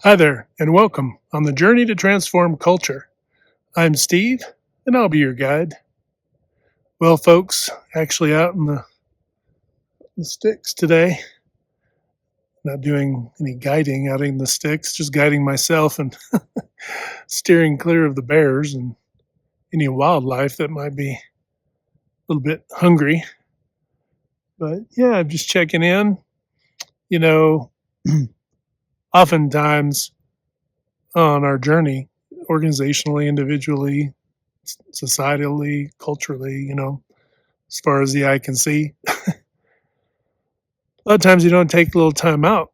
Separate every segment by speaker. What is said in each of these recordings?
Speaker 1: Hi there, and welcome on the journey to transform culture. I'm Steve, and I'll be your guide. Well, folks, actually out in the sticks today, not doing any guiding out in the sticks, just guiding myself and steering clear of the bears and any wildlife that might be a little bit hungry. But yeah, I'm just checking in. You know, oftentimes on our journey, organizationally, individually, societally, culturally, as far as the eye can see, a lot of times you don't take a little time out,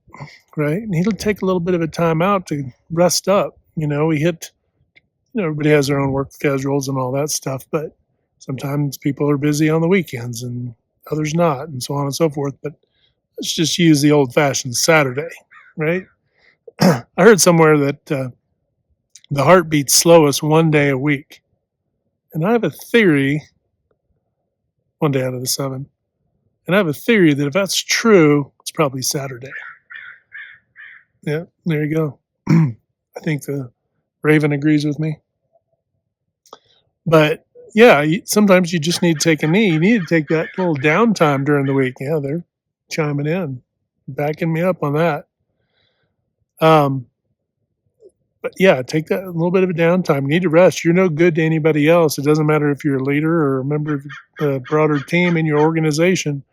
Speaker 1: right? And he'll take a little bit of a time out to rest up. Everybody has their own work schedules and all that stuff, but sometimes people are busy on the weekends and others not, and so on and so forth. But let's just use the old fashioned Saturday, right? I heard somewhere that the heart beats slowest one day a week. And I have a theory, one day out of the seven, and I have a theory that if that's true, it's probably Saturday. Yeah, there you go. I think the Raven agrees with me. But yeah, sometimes you just need to take a knee. You need to take that little downtime during the week. Yeah, they're chiming in, backing me up on that. Um, but yeah, take that a little bit of a downtime. You need to rest. You're no good to anybody else. It doesn't matter if you're a leader or a member of the broader team in your organization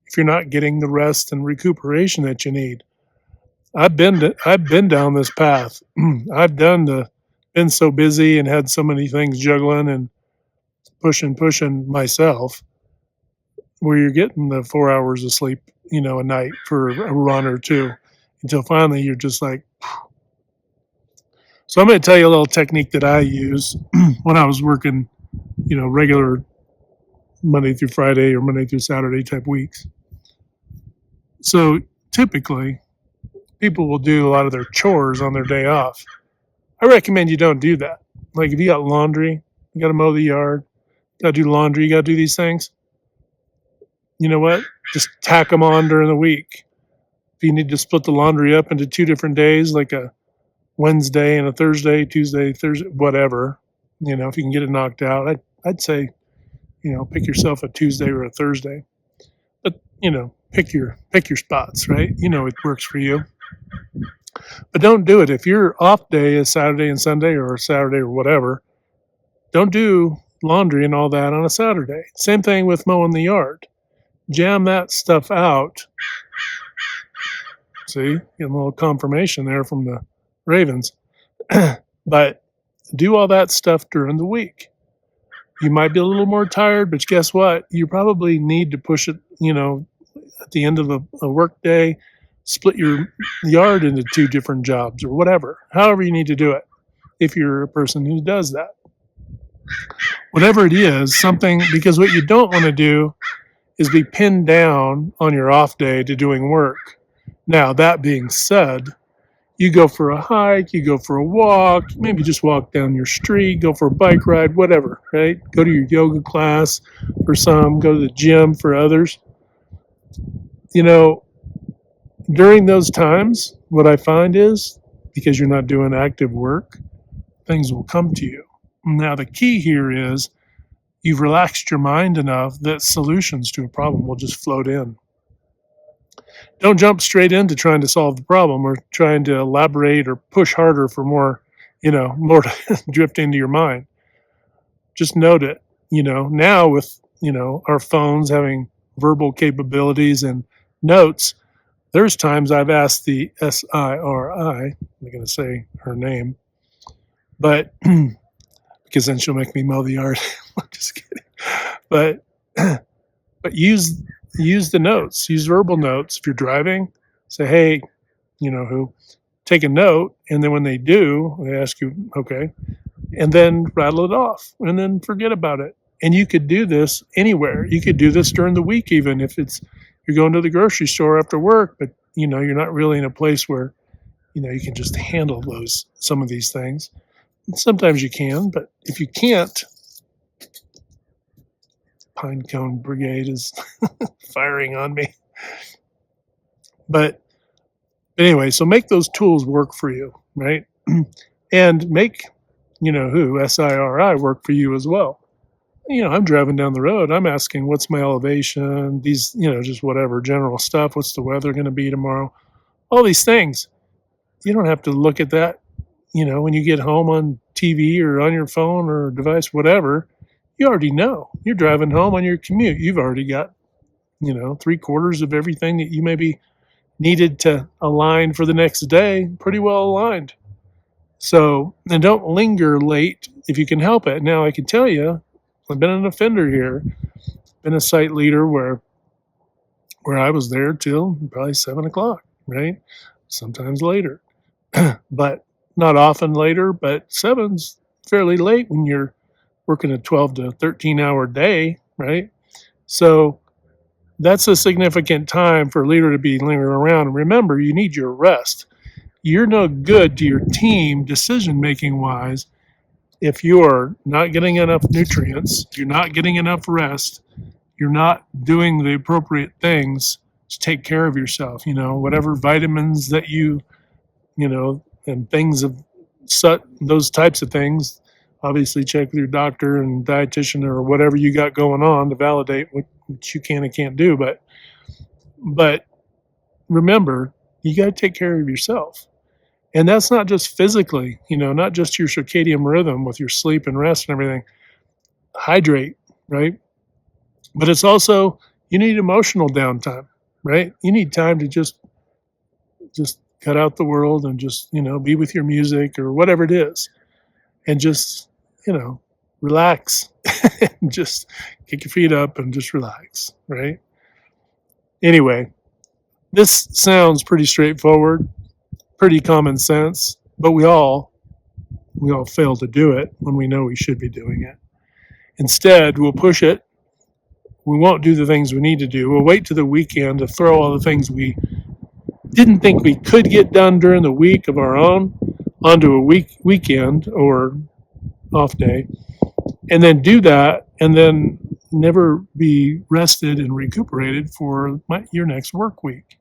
Speaker 1: if you're not getting the rest and recuperation that you need. I've been down this path. I've been so busy and had so many things juggling and pushing myself where you're getting the 4 hours of sleep, a night for a run or two until finally you're just like, so I'm going to tell you a little technique that I use when I was working, regular Monday through Friday or Monday through Saturday type weeks. So typically people will do a lot of their chores on their day off. I recommend you don't do that. Like if you got laundry, you got to mow the yard, you got to do laundry, you got to do these things. You know what? Just tack them on during the week. If you need to split the laundry up into 2 different days, like a Wednesday and a Thursday, Tuesday, Thursday, whatever, if you can get it knocked out, I'd say, pick yourself a Tuesday or a Thursday. But, pick your spots, right? It works for you. But don't do it. If your off day is Saturday and Sunday or Saturday or whatever, don't do laundry and all that on a Saturday. Same thing with mowing the yard. Jam that stuff out. See, getting a little confirmation there from the Ravens. But do all that stuff during the week. You might be a little more tired, but guess what? You probably need to push it, at the end of a work day, split your yard into 2 different jobs or whatever, however you need to do it if you're a person who does that. Whatever it is, something, because what you don't want to do is be pinned down on your off day to doing work. Now, that being said, you go for a hike, you go for a walk, maybe just walk down your street, go for a bike ride, whatever, right? Go to your yoga class for some, go to the gym for others. You know, during those times, what I find is because you're not doing active work, things will come to you. Now, the key here is you've relaxed your mind enough that solutions to a problem will just float in. Don't jump straight into trying to solve the problem or trying to elaborate or push harder for more, more to drift into your mind. Just note it. Now with, our phones having verbal capabilities and notes, there's times I've asked the SIRI, I'm going to say her name, but because then she'll make me mow the yard. I'm just kidding. But but use the notes, use verbal notes. If you're driving, say, hey, who, take a note, and then when they do, they ask you, okay, and then rattle it off, and then forget about it. And you could do this anywhere. You could do this during the week, even if you're going to the grocery store after work, but you're not really in a place where you can just handle some of these things. And sometimes you can, but if you can't, Pinecone Brigade is firing on me. But But anyway, so make those tools work for you, right? And make, SIRI work for you as well. I'm driving down the road. I'm asking, what's my elevation? These, just whatever general stuff. What's the weather going to be tomorrow? All these things. You don't have to look at that, when you get home on TV or on your phone or device, whatever. You already know. You're driving home on your commute. You've already got, three quarters of everything that you maybe needed to align for the next day pretty well aligned. So, and don't linger late if you can help it. Now, I can tell you, I've been an offender here, been a site leader where I was there till probably 7 o'clock, right? Sometimes later, but not often later. But seven's fairly late when you're working a 12 to 13 hour day, right? So that's a significant time for a leader to be lingering around. And remember, you need your rest. You're no good to your team decision making wise if you're not getting enough nutrients, you're not getting enough rest, you're not doing the appropriate things to take care of yourself. Whatever vitamins that and things of such, those types of things. Obviously, check with your doctor and dietitian or whatever you got going on to validate what you can and can't do. But remember, you got to take care of yourself. And that's not just physically, not just your circadian rhythm with your sleep and rest and everything. Hydrate, right? But it's also, you need emotional downtime, right? You need time to just cut out the world and just, be with your music or whatever it is. And just, relax. Just kick your feet up and just relax, right? Anyway, this sounds pretty straightforward, pretty common sense, but we all fail to do it when we know we should be doing it. Instead, we'll push it. We won't do the things we need to do. We'll wait to the weekend to throw all the things we didn't think we could get done during the week of our own onto a weekend or off day, and then do that, and then never be rested and recuperated for your next work week.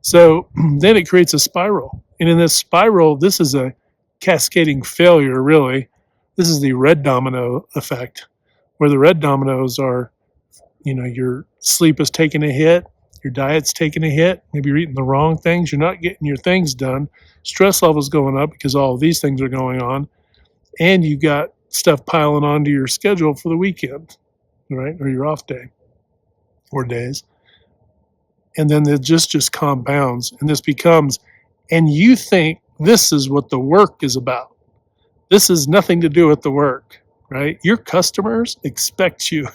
Speaker 1: So then it creates a spiral. And in this spiral, this is a cascading failure, really. This is the red domino effect, where the red dominoes are, your sleep is taking a hit, your diet's taking a hit, maybe you're eating the wrong things, you're not getting your things done, stress levels going up because all of these things are going on, and you've got stuff piling onto your schedule for the weekend, right, or your off day or days. And then it just compounds, and this becomes, and you think this is what the work is about. This has nothing to do with the work, right? Your customers expect you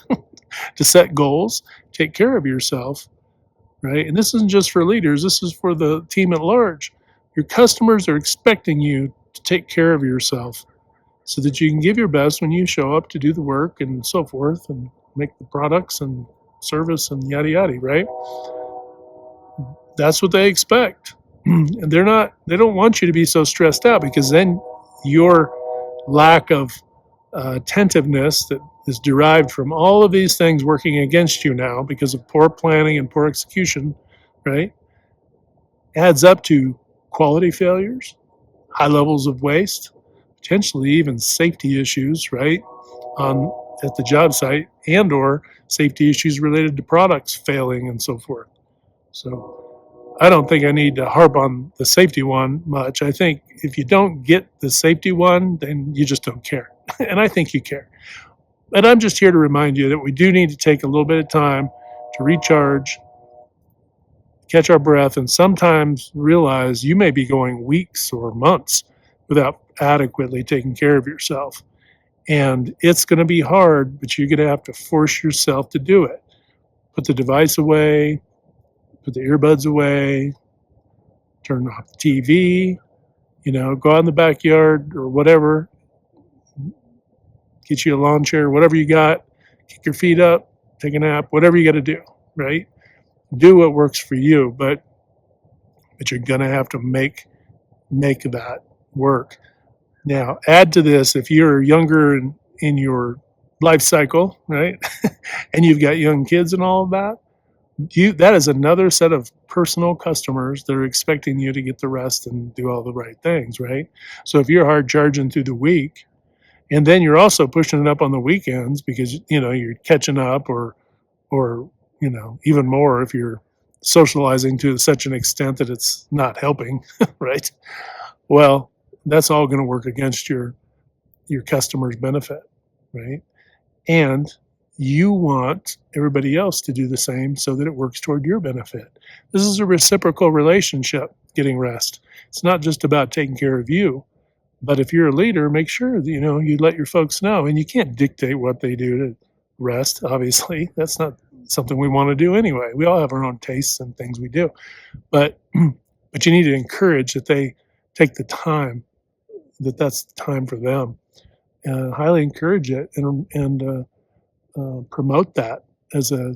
Speaker 1: to set goals, take care of yourself, right? And this isn't just for leaders, this is for the team at large. Your customers are expecting you to take care of yourself so that you can give your best when you show up to do the work and so forth and make the products and service and yada yada, right? That's what they expect. And they don't want you to be so stressed out, because then your lack of attentiveness that is derived from all of these things working against you now because of poor planning and poor execution, right, adds up to quality failures, high levels of waste, potentially even safety issues, right, at the job site, and or safety issues related to products failing and so forth. So I don't think I need to harp on the safety one much. I think if you don't get the safety one, then you just don't care. And I think you care. And I'm just here to remind you that we do need to take a little bit of time to recharge, catch our breath, and sometimes realize you may be going weeks or months without adequately taking care of yourself. And it's going to be hard, but you're going to have to force yourself to do it. Put the device away, put the earbuds away, turn off the TV, go out in the backyard or whatever, get you a lawn chair, whatever you got, kick your feet up, take a nap, whatever you got to do, right? Do what works for you, but you're going to have to make that work. Now, add to this, if you're younger in your life cycle, right, and you've got young kids and all of that, That is another set of personal customers that are expecting you to get the rest and do all the right things, right? So if you're hard charging through the week, and then you're also pushing it up on the weekends because you're catching up, or even more if you're socializing to such an extent that it's not helping, right? Well, that's all going to work against your customers' benefit, right? And you want everybody else to do the same so that it works toward your benefit. This is a reciprocal relationship, getting rest. It's not just about taking care of you, but if you're a leader, make sure that you let your folks know. And you can't dictate what they do to rest, obviously. That's not something we want to do anyway. We all have our own tastes and things we do. But but you need to encourage that they take the time, that's the time for them. Highly encourage it, and promote that as a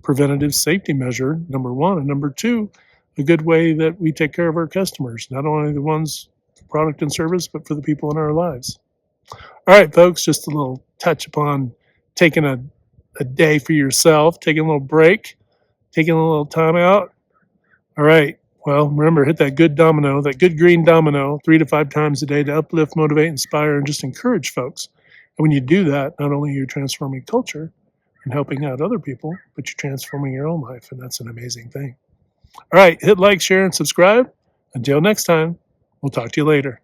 Speaker 1: preventative safety measure, number one, and number two, a good way that we take care of our customers, not only the ones for product and service, but for the people in our lives. All right, folks, just a little touch upon taking a day for yourself, taking a little break, taking a little time out. All right. Well, remember, hit that good domino, that good green domino, 3 to 5 times a day to uplift, motivate, inspire, and just encourage folks. And when you do that, not only are you transforming culture and helping out other people, but you're transforming your own life. And that's an amazing thing. All right. Hit like, share, and subscribe. Until next time, we'll talk to you later.